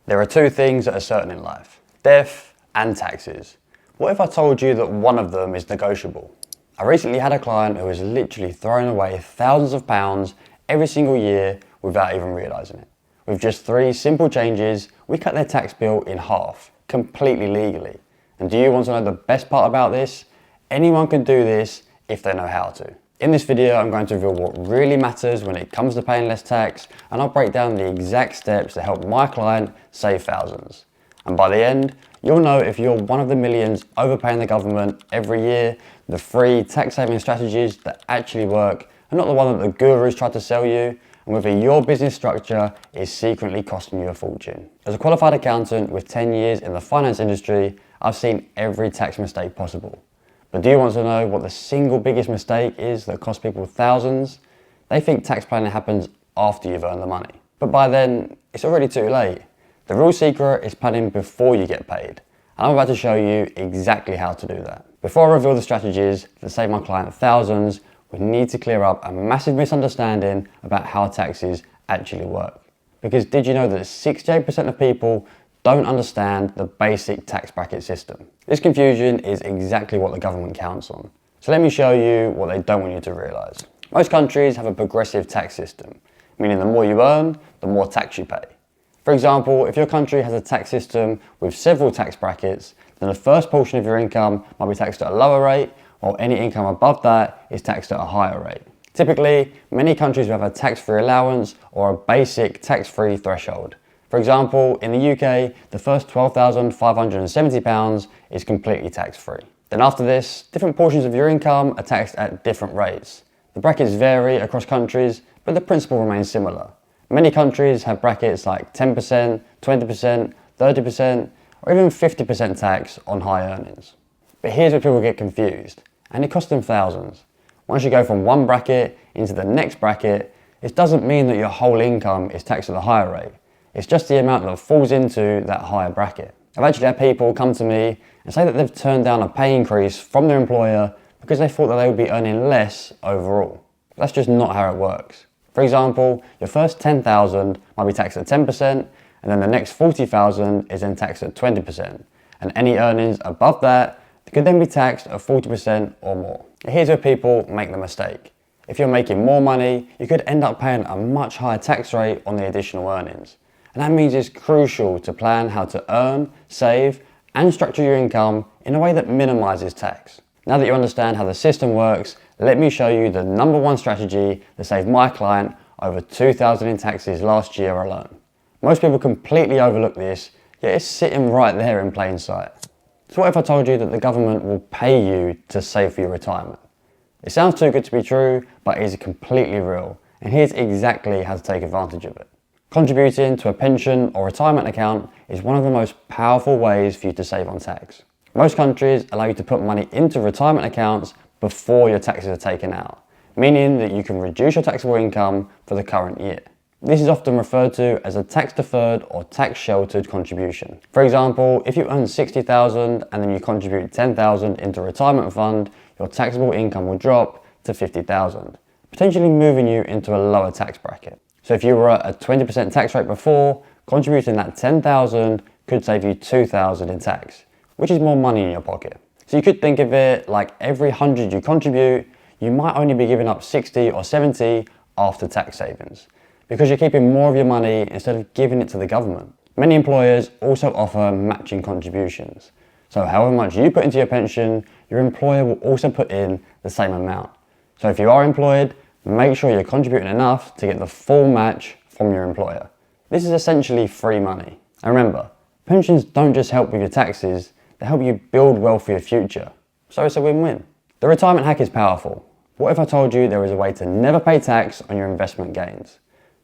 There are two things that are certain in life: death and taxes. What if I told you that one of them is negotiable? I recently had a client who was literally throwing away thousands of pounds every single year without even realising it. With just 3 simple changes, we cut their tax bill in half, completely legally. And do you want to know the best part about this? Anyone can do this if they know how to. In this video, I'm going to reveal what really matters when it comes to paying less tax, and I'll break down the exact steps that help my client save thousands. And by the end, you'll know if you're one of the millions overpaying the government every year, the 3 tax saving strategies that actually work, and not the one that the gurus try to sell you, and whether your business structure is secretly costing you a fortune. As a qualified accountant with 10 years in the finance industry, I've seen every tax mistake possible. But do you want to know what the single biggest mistake is that costs people thousands? They think tax planning happens after you've earned the money. But by then, it's already too late. The real secret is planning before you get paid. And I'm about to show you exactly how to do that. Before I reveal the strategies that save my client thousands, we need to clear up a massive misunderstanding about how taxes actually work. Because did you know that 68% of people don't understand the basic tax bracket system? This confusion is exactly what the government counts on. So let me show you what they don't want you to realise. Most countries have a progressive tax system, meaning the more you earn, the more tax you pay. For example, if your country has a tax system with several tax brackets, then the first portion of your income might be taxed at a lower rate, while any income above that is taxed at a higher rate. Typically, many countries will have a tax-free allowance or a basic tax-free threshold. For example, in the UK, the first £12,570 is completely tax-free. Then after this, different portions of your income are taxed at different rates. The brackets vary across countries, but the principle remains similar. Many countries have brackets like 10%, 20%, 30%, or even 50% tax on high earnings. But here's where people get confused, and it costs them thousands. Once you go from one bracket into the next bracket, it doesn't mean that your whole income is taxed at a higher rate. It's just the amount that falls into that higher bracket. I've actually had people come to me and say that they've turned down a pay increase from their employer because they thought that they would be earning less overall. But that's just not how it works. For example, your first 10,000 might be taxed at 10%, and then the next 40,000 is then taxed at 20%. And any earnings above that could then be taxed at 40% or more. Here's where people make the mistake. If you're making more money, you could end up paying a much higher tax rate on the additional earnings. And that means it's crucial to plan how to earn, save, and structure your income in a way that minimizes tax. Now that you understand how the system works, let me show you the #1 strategy that saved my client over $2,000 in taxes last year alone. Most people completely overlook this, yet it's sitting right there in plain sight. So what if I told you that the government will pay you to save for your retirement? It sounds too good to be true, but it is completely real. And here's exactly how to take advantage of it. Contributing to a pension or retirement account is one of the most powerful ways for you to save on tax. Most countries allow you to put money into retirement accounts before your taxes are taken out, meaning that you can reduce your taxable income for the current year. This is often referred to as a tax-deferred or tax-sheltered contribution. For example, if you earn $60,000 and then you contribute $10,000 into a retirement fund, your taxable income will drop to $50,000, potentially moving you into a lower tax bracket. So if you were at a 20% tax rate before, contributing that $10,000 could save you $2,000 in tax, which is more money in your pocket. So you could think of it like every 100 you contribute, you might only be giving up 60 or 70 after tax savings, because you're keeping more of your money instead of giving it to the government. Many employers also offer matching contributions. So however much you put into your pension, your employer will also put in the same amount. So if you are employed, make sure you're contributing enough to get the full match from your employer. This is essentially free money. And remember, pensions don't just help with your taxes, they help you build wealth for your future. So it's a win-win. The retirement hack is powerful. What if I told you there is a way to never pay tax on your investment gains?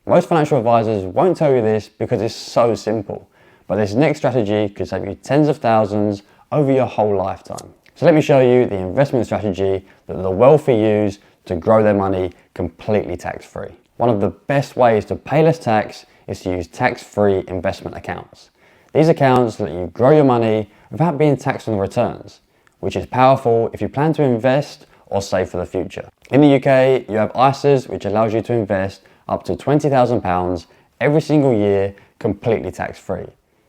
Most financial advisors won't tell you this because it's so simple, but this next strategy could save you tens of thousands over your whole lifetime. So let me show you the investment strategy that the wealthy use to grow their money completely tax-free. One of the best ways to pay less tax is to use tax-free investment accounts. These accounts let you grow your money without being taxed on the returns, which is powerful if you plan to invest or save for the future. In the UK, you have ISAs, which allows you to invest up to £20,000 every single year completely tax-free.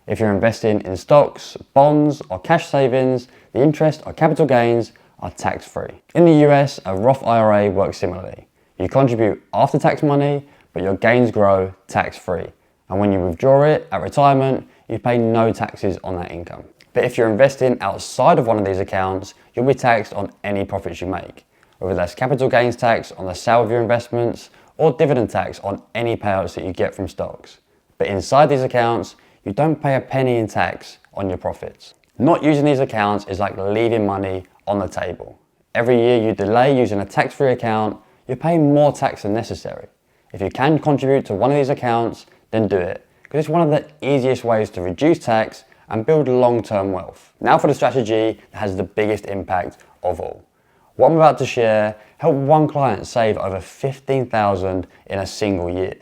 If you're investing in stocks, bonds, or cash savings, the interest or capital gains are tax-free. In the US, a Roth IRA works similarly. You contribute after-tax money, but your gains grow tax-free. And when you withdraw it at retirement, you pay no taxes on that income. But if you're investing outside of one of these accounts, you'll be taxed on any profits you make, whether that's capital gains tax on the sale of your investments or dividend tax on any payouts that you get from stocks. But inside these accounts, you don't pay a penny in tax on your profits. Not using these accounts is like leaving money on the table. Every year you delay using a tax-free account, you're paying more tax than necessary. If you can contribute to one of these accounts, then do it, because it's one of the easiest ways to reduce tax and build long-term wealth. Now for the strategy that has the biggest impact of all. What I'm about to share helped one client save over $15,000 in a single year.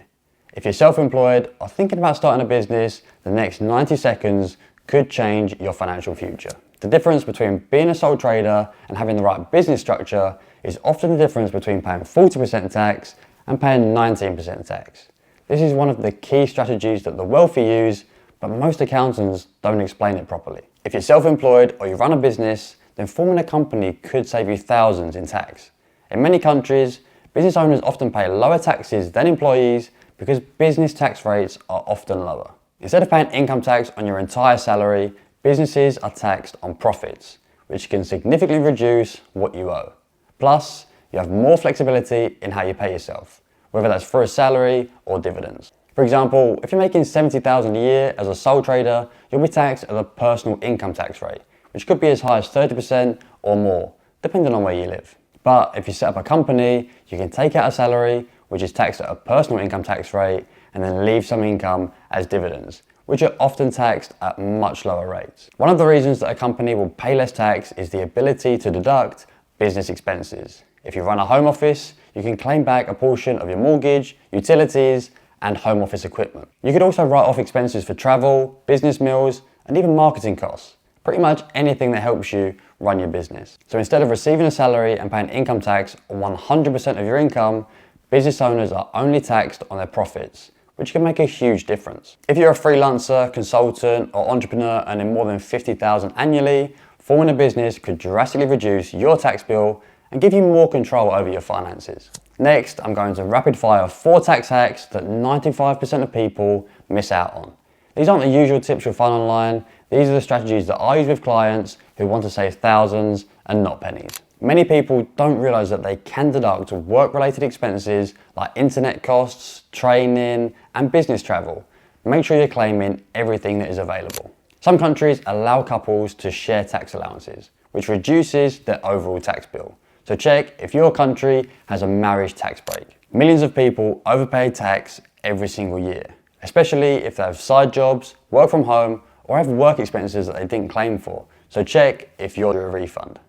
If you're self-employed or thinking about starting a business, the next 90 seconds could change your financial future. The difference between being a sole trader and having the right business structure is often the difference between paying 40% tax and paying 19% tax. This is one of the key strategies that the wealthy use, but most accountants don't explain it properly. If you're self-employed or you run a business, then forming a company could save you thousands in tax. In many countries, business owners often pay lower taxes than employees because business tax rates are often lower. Instead of paying income tax on your entire salary, businesses are taxed on profits, which can significantly reduce what you owe. Plus, you have more flexibility in how you pay yourself, whether that's through a salary or dividends. For example, if you're making $70,000 a year as a sole trader, you'll be taxed at a personal income tax rate, which could be as high as 30% or more, depending on where you live. But if you set up a company, you can take out a salary, which is taxed at a personal income tax rate, and then leave some income as dividends, which are often taxed at much lower rates. One of the reasons that a company will pay less tax is the ability to deduct business expenses. If you run a home office, you can claim back a portion of your mortgage, utilities, and home office equipment. You could also write off expenses for travel, business meals, and even marketing costs. Pretty much anything that helps you run your business. So instead of receiving a salary and paying income tax on 100% of your income, business owners are only taxed on their profits, which can make a huge difference. If you're a freelancer, consultant, or entrepreneur earning more than $50,000 annually, forming a business could drastically reduce your tax bill and give you more control over your finances. Next, I'm going to rapid fire 4 tax hacks that 95% of people miss out on. These aren't the usual tips you'll find online. These are the strategies that I use with clients who want to save thousands and not pennies. Many people don't realize that they can deduct work-related expenses like internet costs, training, and business travel. Make sure you're claiming everything that is available. Some countries allow couples to share tax allowances, which reduces their overall tax bill. So check if your country has a marriage tax break. Millions of people overpay tax every single year, especially if they have side jobs, work from home, or have work expenses that they didn't claim for. So check if you're due a refund.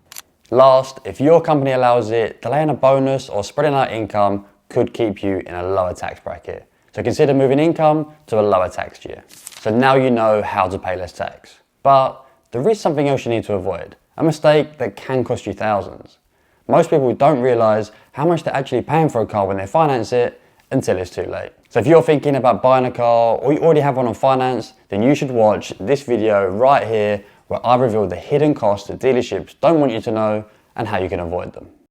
Last, if your company allows it, delaying a bonus or spreading out income could keep you in a lower tax bracket. So consider moving income to a lower tax year. So now you know how to pay less tax. But there is something else you need to avoid, a mistake that can cost you thousands. Most people don't realize how much they're actually paying for a car when they finance it until it's too late. So if you're thinking about buying a car or you already have one on finance, then you should watch this video right here where I reveal the hidden costs that dealerships don't want you to know and how you can avoid them.